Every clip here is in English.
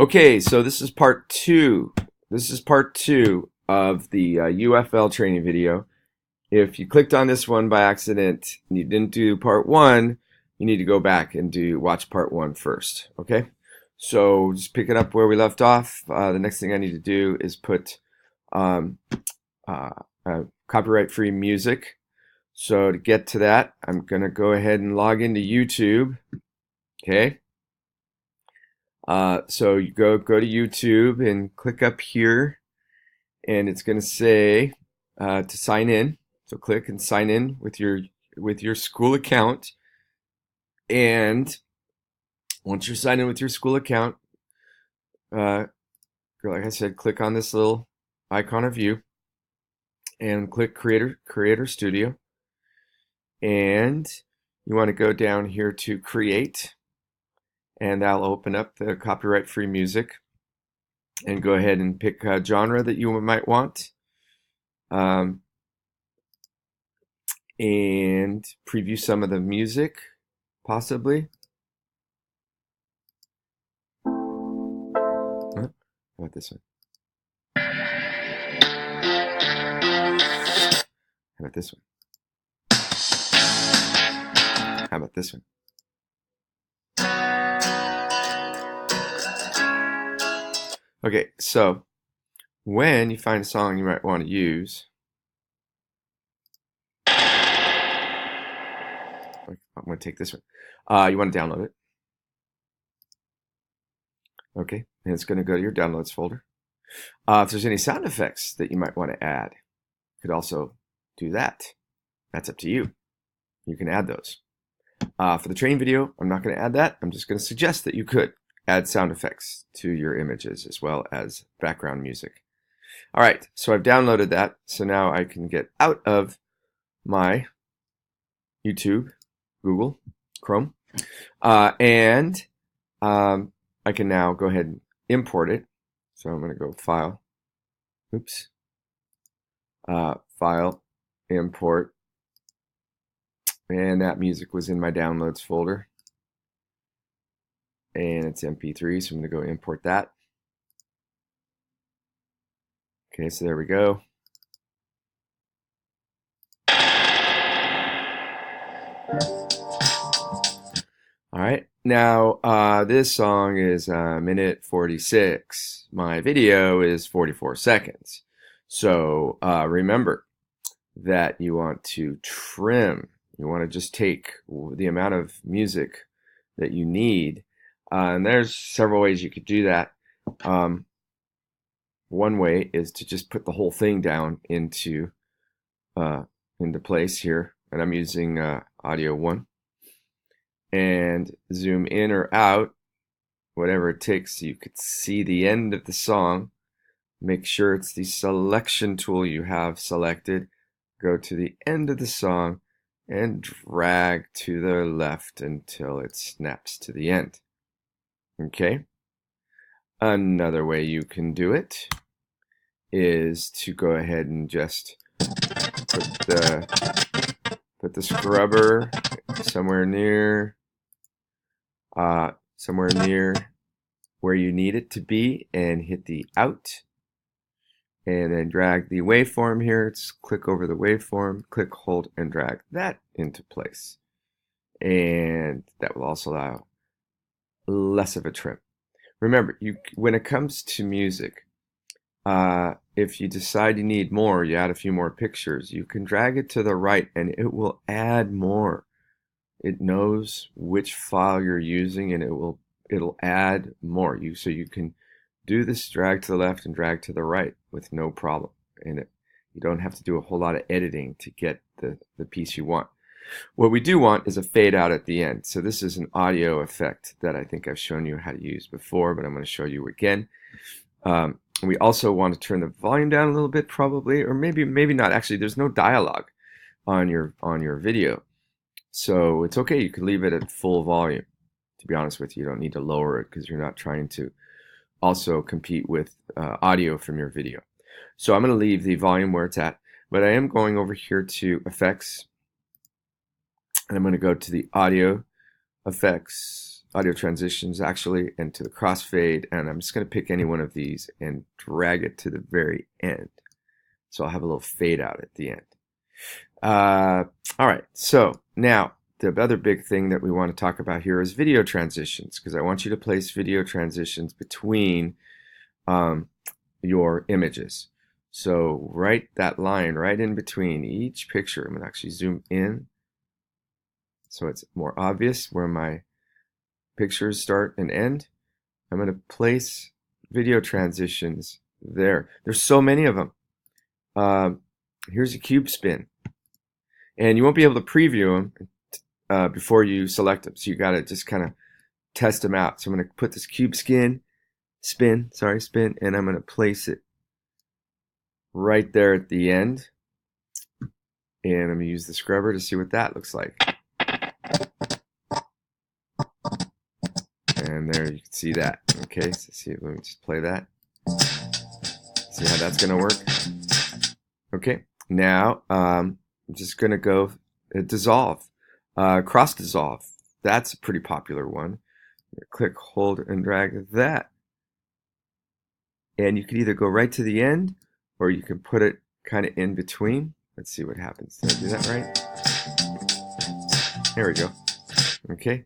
Okay, so this is part two. This is part two of the UFL training video. If you clicked on this one by accident and you didn't do part one, you need to go back and watch part one first. Okay, so just pick it up where we left off. The next thing I need to do is put copyright-free music. So to get to that, I'm gonna go ahead and log into YouTube. Okay. So you go to YouTube and click up here, and it's going to say to sign in. So click and sign in with your school account. And once you're signed in with your school account, like I said, click on this little icon of you and click Creator Studio. And you want to go down here to Create. And that'll open up the copyright-free music, and go ahead and pick a genre that you might want, and preview some of the music, possibly. How about this one? How about this one? How about this one? Okay, so when you find a song you might want to use, I'm going to take this one. You want to download it. Okay, and it's going to go to your downloads folder. If there's any sound effects that you might want to add, you could also do that. That's up to you. You can add those. For the training video, I'm not going to add that. I'm just going to suggest that you could add sound effects to your images as well as background music. All right, so I've downloaded that. So now I can get out of my YouTube, Google, Chrome, and I can now go ahead and import it. So I'm going to go File, File, Import, and that music was in my Downloads folder. And it's MP3, so I'm going to go import that. Okay, so there we go. All right, now this song is minute 46. My video is 44 seconds. So remember that you want to trim. You want to just take the amount of music that you need. And there's several ways you could do that. One way is to just put the whole thing down into place here, and I'm using audio 1, and zoom in or out, whatever it takes, so you could see the end of the song. Make sure it's the selection tool you have selected. Go to the end of the song and drag to the left until it snaps to the end. Okay. Another way you can do it is to go ahead and just put the scrubber somewhere near where you need it to be, and hit the out, and then drag the waveform here. Just click over the waveform, click, hold, and drag that into place, and that will also allow less of a trim. Remember, when it comes to music, if you decide you need more, you add a few more pictures, you can drag it to the right and it will add more. It knows which file you're using, and it'll add more. So you can do this drag to the left and drag to the right with no problem, and you don't have to do a whole lot of editing to get the piece you want. What we do want is a fade out at the end. So this is an audio effect that I think I've shown you how to use before, but I'm going to show you again. We also want to turn the volume down a little bit, probably, or maybe not. Actually, there's no dialogue on your video, so it's okay. You can leave it at full volume. To be honest with you, you don't need to lower it because you're not trying to also compete with audio from your video. So I'm going to leave the volume where it's at, but I am going over here to Effects. And I'm going to go to the Audio Effects audio transitions actually, and to the crossfade, and I'm just going to pick any one of these and drag it to the very end. So I'll have a little fade out at the end. All right, so now the other big thing that we want to talk about here is video transitions, because I want you to place video transitions between your images. So write that line right in between each picture. I'm going to actually zoom in so it's more obvious where my pictures start and end. I'm going to place video transitions there. There's so many of them. Here's a cube spin. And you won't be able to preview them before you select them. So you got to just kind of test them out. So I'm going to put this cube spin, and I'm going to place it right there at the end. And I'm going to use the scrubber to see what that looks like. And there you can see that. Okay, so see, let me just play that. See how that's going to work? Okay, now I'm just going to go dissolve, cross dissolve. That's a pretty popular one. Click, hold, and drag that. And you can either go right to the end, or you can put it kind of in between. Let's see what happens. Did I do that right? There we go. Okay.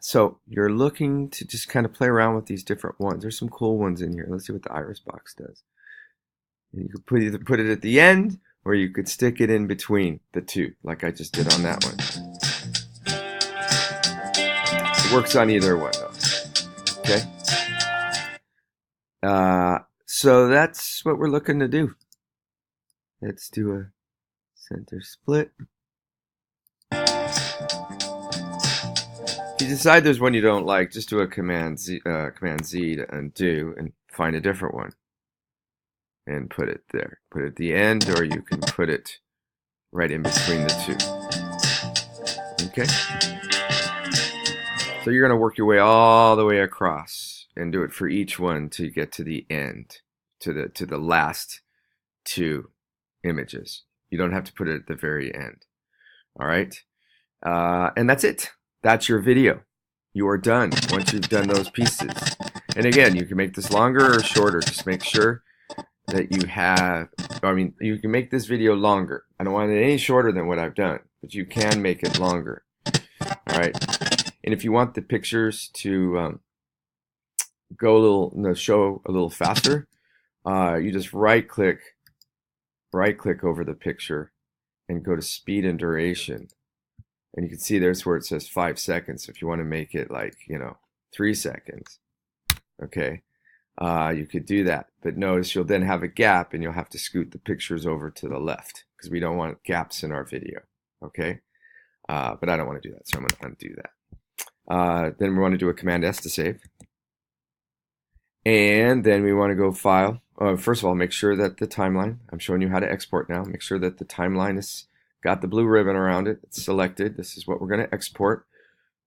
So you're looking to just kind of play around with these different ones. There's some cool ones in here. Let's see what the iris box does. And you could either put it at the end, or you could stick it in between the two, like I just did on that one. It works on either one, though. Okay. So that's what we're looking to do. Let's do a center split. If you decide there's one you don't like, just do a Command Z to undo and find a different one. And put it there. Put it at the end, or you can put it right in between the two. Okay? So you're going to work your way all the way across and do it for each one to get to the end, to the last two images. You don't have to put it at the very end. All right? And that's it. That's your video. You are done once you've done those pieces. And again, you can make this longer or shorter. Just make sure that you have, you can make this video longer. I don't want it any shorter than what I've done, but you can make it longer. All right. And if you want the pictures to go a little, show a little faster, you just right click over the picture and go to speed and duration. And you can see there's where it says 5 seconds. If you want to make it like, 3 seconds, okay, you could do that. But notice you'll then have a gap, and you'll have to scoot the pictures over to the left because we don't want gaps in our video, okay? But I don't want to do that, so I'm going to undo that. Then we want to do a Command S to save. And then we want to go File. First of all, make sure that the timeline, I'm showing you how to export now, make sure that the timeline is got the blue ribbon around it. It's selected. This is what we're going to export.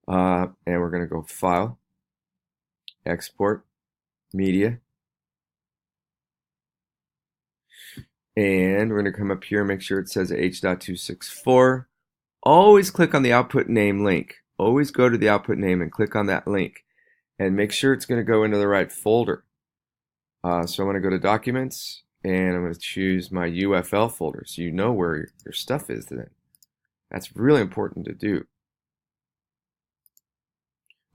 And we're going to go File, Export, Media. And we're going to come up here and make sure it says H.264. Always click on the output name link. Always go to the output name and click on that link. And make sure it's going to go into the right folder. So I'm going to go to Documents. And I'm going to choose my UFL folder so you know where your stuff is then. That's really important to do.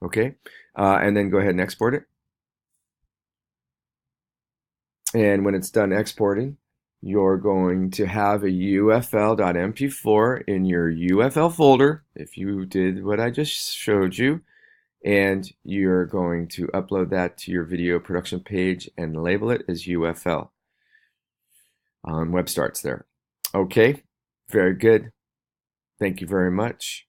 Okay, and then go ahead and export it. And when it's done exporting, you're going to have a UFL.mp4 in your UFL folder, if you did what I just showed you. And you're going to upload that to your video production page and label it as UFL. Web starts there. Okay, very good. Thank you very much.